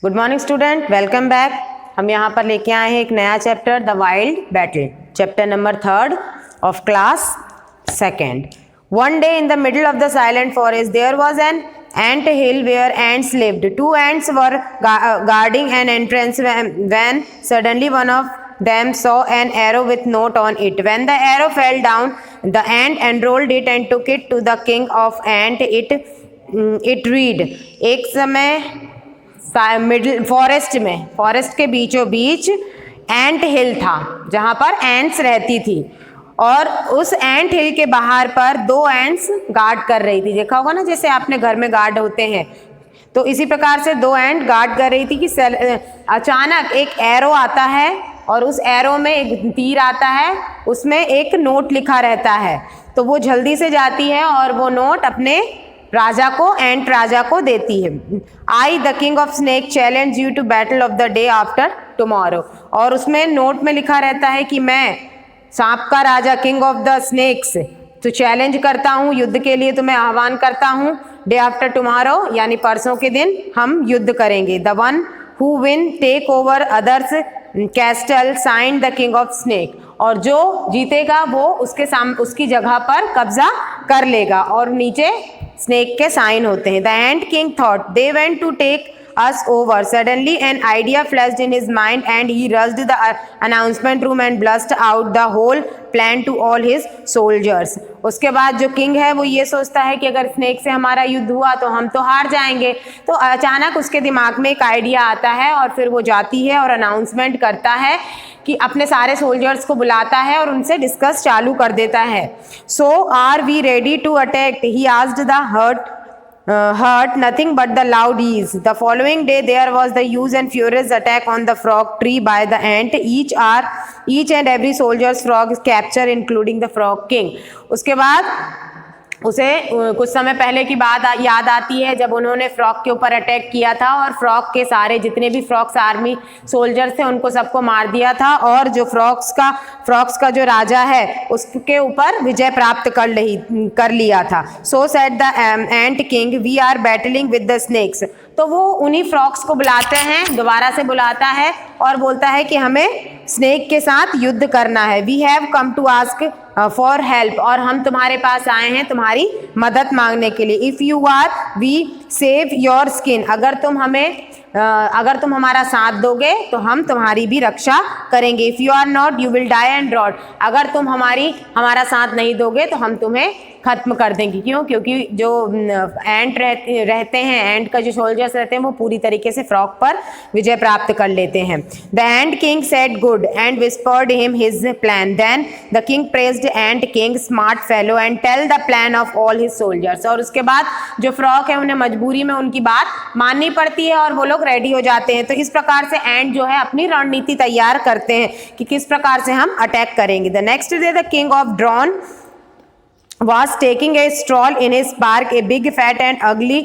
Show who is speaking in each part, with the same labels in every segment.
Speaker 1: Good morning student, welcome back. हम यहाँ पर लेके आए हैं एक नया chapter, the wild battle, chapter number 3 of class 2nd। One day in the middle of the silent forest there was an ant hill where ants lived. Two ants were guarding an entrance when suddenly one of them saw an arrow with note on it. When the arrow fell down, the ant unrolled it and took it to the king of ant. It read, एक समय middle forest के बीचों बीच एंट हिल था जहां पर ants रहती थी, और उस एंट हिल के बाहर पर दो एंट्स गार्ड कर रही थी। देखा होगा ना, जैसे आपने घर में गार्ड होते हैं, तो इसी प्रकार से दो एंट गार्ड कर रही थी कि अचानक एक एरो आता है और उस एरो में एक तीर आता है, उसमें एक नोट लिखा रहता है। तो वो जल्दी से जाती है और वो नोट अपने राजा को, एंट राजा को देती है। I the king of snake challenge you to battle of the day after tomorrow. और उसमें नोट में लिखा रहता है कि मैं सांप का राजा, किंग ऑफ द स्नेक्स, तो चैलेंज करता हूँ, युद्ध के लिए तुम्हें आह्वान करता हूँ। डे आफ्टर टुमारो यानी परसों के दिन हम युद्ध करेंगे। The one who win take over others castle sign the king of snake. और जो जीतेगा वो उसकी जगह पर कब्जा कर लेगा, और नीचे स्नेक के साइन होते हैं। The ant king thought they went to take us over. Suddenly an idea flashed in his mind and he rushed the announcement room and blurted out the whole plan to all his soldiers. उसके बाद जो king है वो ये सोचता है कि अगर स्नेक से हमारा युद्ध हुआ तो हम तो हार जाएंगे। तो अचानक उसके दिमाग में एक आइडिया आता है और फिर वो जाती है और अनाउंसमेंट करता है कि अपने सारे सोल्जर्स को बुलाता है और उनसे डिस्कस चालू कर देता है। So are we ready to attack? He asked the heard nothing but the loud ease. The following day there was the huge and furious attack on the frog tree by the ant. Each and every soldier's frog captured, including the frog king. उसके बाद उसे कुछ समय पहले की बात याद आती है जब उन्होंने फ्रॉग के ऊपर अटैक किया था और फ्रॉग के सारे जितने भी फ्रॉग्स आर्मी सोल्जर्स थे उनको सबको मार दिया था, और जो फ्रॉग्स का जो राजा है उसके ऊपर विजय प्राप्त कर लिया था। So said the ant king we are battling with the snakes. तो वो उन्हीं फ्रॉग्स को बुलाते हैं, दोबारा से बुलाता है और बोलता है कि हमें स्नेक के साथ युद्ध करना है। We have come to ask for help, और हम तुम्हारे पास आए हैं तुम्हारी मदद मांगने के लिए। If you are we save your skin, अगर तुम हमारा साथ दोगे तो हम तुम्हारी भी रक्षा करेंगे। If you are not you will die and rot, अगर तुम हमारा साथ नहीं दोगे तो हम तुम्हें खत्म कर देंगे। क्यों? क्योंकि जो एंट रहते हैं, एंट का जो सोल्जर्स रहते हैं वो पूरी तरीके से फ्रॉग पर विजय प्राप्त कर लेते हैं। The ant king said good and whispered him his plan. Then the king praised ant king smart fellow and tell the plan of all his soldiers. और उसके बाद जो फ्रॉग है उन्हें मजबूरी में उनकी बात माननी पड़ती है और वो लोग रेडी हो जाते हैं। तो इस प्रकार से एंट जो है अपनी रणनीति तैयार करते हैं कि किस प्रकार से हम अटैक करेंगे। The next day the king of drawn was taking a stroll in his park. A big fat and ugly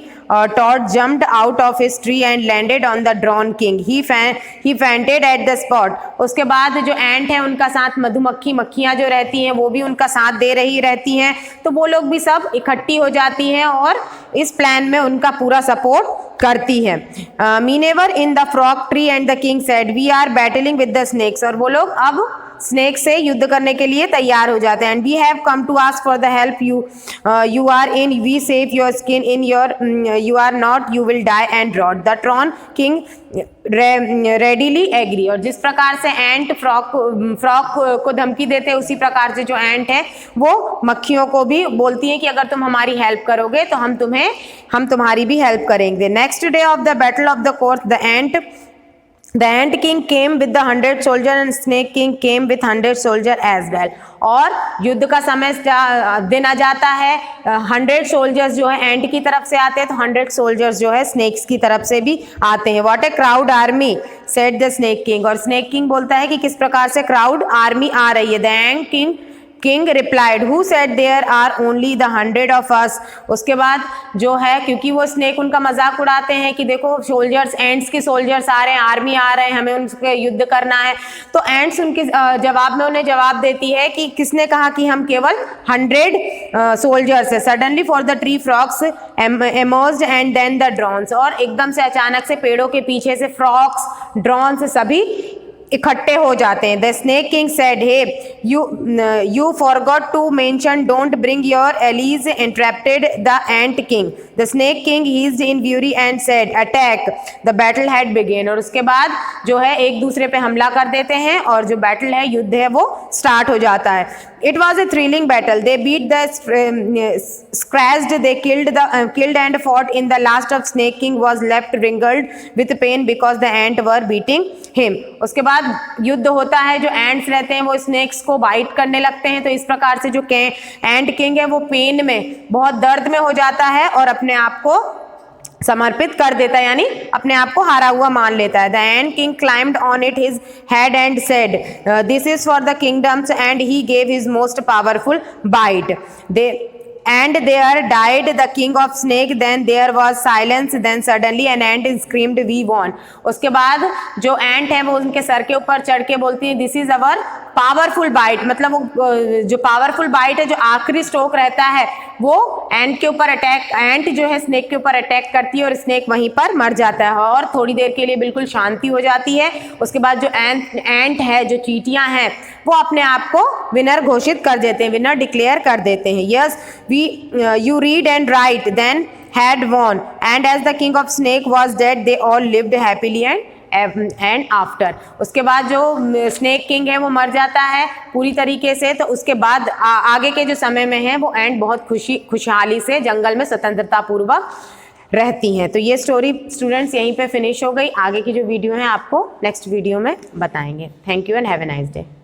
Speaker 1: toad jumped out of his tree and landed on the drawn king. He fainted at the spot. उसके बाद जो एंट है उनका साथ मधुमक्खियां जो रहती हैं वो भी उनका साथ दे रही रहती हैं, तो वो लोग भी सब इकट्ठी हो जाती हैं और इस प्लान में उनका पूरा सपोर्ट करती है। Meanwhile in the frog tree and the king said we are battling with the snakes. और वो लोग अब स्नेक से युद्ध करने के लिए तैयार हो जाते हैं। And we have come to ask for the help you are in we save your skin in your you are not you will die and rot. The drone king readily agree. और जिस प्रकार से एंट frog को धमकी देते हैं उसी प्रकार से जो एंट है वो मक्खियों को भी बोलती है कि अगर तुम हमारी हेल्प करोगे तो हम तुम्हारी भी हेल्प करेंगे। Next day of the battle of the course The ant king came with the 100 soldier and snake king came with 100 soldier as well. और युद्ध का समय दिन आ जाता है, 100 सोल्जर्स जो है एंट की तरफ से आते हैं तो 100 सोल्जर्स जो है स्नेक्स की तरफ से भी आते हैं। What a crowd army said the snake king. और स्नेक किंग बोलता है कि किस प्रकार से क्राउड आर्मी आ रही है। The ant king king replied who said there are only the 100 of us. उसके बाद जो है, क्योंकि वो स्नेक उनका मजाक उड़ाते हैं कि देखो सोल्जर्स, एंट्स के सोल्जर्स आ रहे हैं, आर्मी आ रहे हैं, हमें उनसे युद्ध करना है। तो एंट्स उनके जवाब में उन्हें जवाब देती है कि किसने कहा कि हम केवल 100 सोल्जर्स है। Suddenly for the tree frogs emerged and then the drones, और एकदम से अचानक से पेड़ों के पीछे से फ्रॉक्स, ड्रोन्स सभी इकट्ठे हो जाते हैं। The snake king said, hey you forgot to mention don't bring your allies interrupted the ant king. The snake king hissed in fury and said, attack. The battle had begun. और उसके बाद जो है एक दूसरे पे हमला कर देते हैं और जो बैटल है, युद्ध है, वो स्टार्ट हो जाता है। It was a thrilling battle. They beat the scratched. They killed and fought. In the last of Snake King was left wrinkled with pain because the ant were beating him. उसके बाद युद्ध होता है, जो ants रहते हैं वो snacks को बाइट करने लगते हैं। तो इस प्रकार से जो एंट किंग है वो पेन में, बहुत दर्द में हो जाता है और अपने आप को समर्पित कर देता है, यानी अपने आप को हारा हुआ मान लेता है। The ant king climbed on it his head and said, this is for the kingdoms, and he gave his most powerful bite. And there died the king of snake. Then there was silence. Then suddenly an ant screamed, "We won." उसके बाद जो एंट है वो उनके sir के ऊपर चढ़ के बोलती है, "This is our powerful bite". मतलब वो जो पावरफुल बाइट है, जो आखिरी स्ट्रोक रहता है, वो एंट के ऊपर एंट जो है स्नेक के ऊपर अटैक करती है और स्नेक वहीं पर मर जाता है और थोड़ी देर के लिए बिल्कुल शांति हो जाती है। उसके बाद जो एंट है, जो चींटियां हैं, वो अपने आप को विनर घोषित कर देते हैं, विनर डिक्लेयर कर देते हैं। Yes you read and write then had won, and as the king of snake was dead they all lived happily and after। उसके बाद जो स्नेक किंग है वो मर जाता है पूरी तरीके से। तो उसके बाद आगे के जो समय में है वो एंड बहुत खुशहाली से जंगल में स्वतंत्रता पूर्वक रहती हैं। तो ये स्टोरी स्टूडेंट्स यहीं पे फिनिश हो गई। आगे की जो वीडियो है आपको नेक्स्ट वीडियो में बताएंगे। Thank you and have a nice day.